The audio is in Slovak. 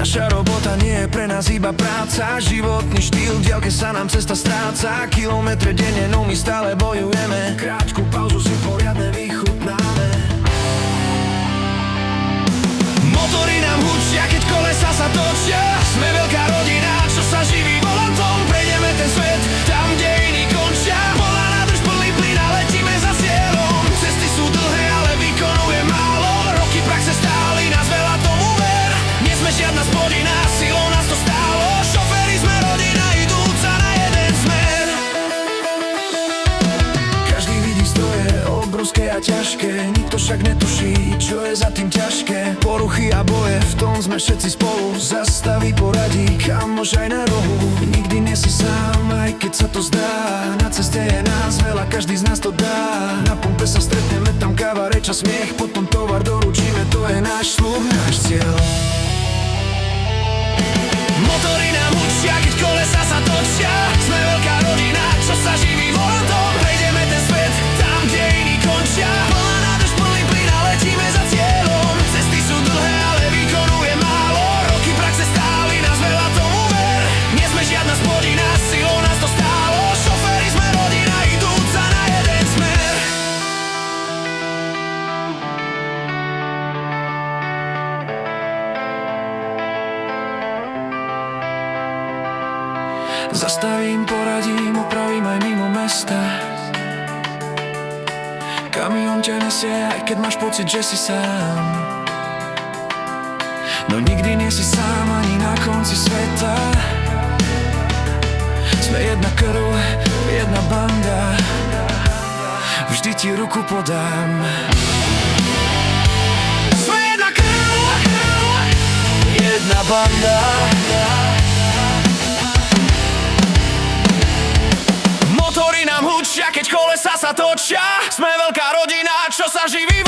Naša robota nie je pre nás iba práca, životný štýl, v diaľke sa nám cesta stráca. Kilometre denne, no my stále bojujeme, krátku pauzu si poriadne vychutnáme. Motory nám hučia, keď kolesa sa točia. Sme veľká rodina, čo sa živí volantom. Prejdeme ten svet, tam, kde iní končia. Plná nádrž, plný plyn a letíme za cieľom. Cesty sú dlhé, ale výkonu je málo. Roky praxe stáli nás veľa, tomu ver. Nie sme žiadna spodina, silou nás to stálo. Šoféri sme rodina, idúca na jeden smer. Každý vidí stroje, obrovské a ťažké. Nikto však netuší, čo je za tým ťažké. Poruchy a boje, v tom sme všetci spolu. Zastaví, poradí, kamoš aj na rohu. Nikdy nie si sám, aj keď sa to zdá. Na ceste je nás veľa, každý z nás to dá. Na pumpe sa stretneme, tam káva, reč a smiech. Potom tovar doručíme, to je náš sľub, náš cieľ. Motory nám hučia, keď kolesa sa točia. Sme veľká rodina, čo sa živí volantom. Prejdeme ten svet, tam, kde iní končia. Plná nádrž, plný plyn a letíme za cieľom. Cesty sú dlhé, ale výkonu je málo. Roky praxe stáli nás veľa, tomu ver. Nie sme žiadna spodina, silou nás to stálo. Šoféri sme rodina, idúca na jeden smer. Zastavím, poradím, opravím aj mimo mesta. Kamión ťa nesie, aj keď máš pocit, že si sám. No nikdy nie si sám, ani na konci sveta. Sme jedna krv, jedna banda. Vždy ti ruku podám. Sme jedna krv, jedna banda. Motory nám hučia, keď kolesa sa točia. Sme veľká rodina, čo sa živí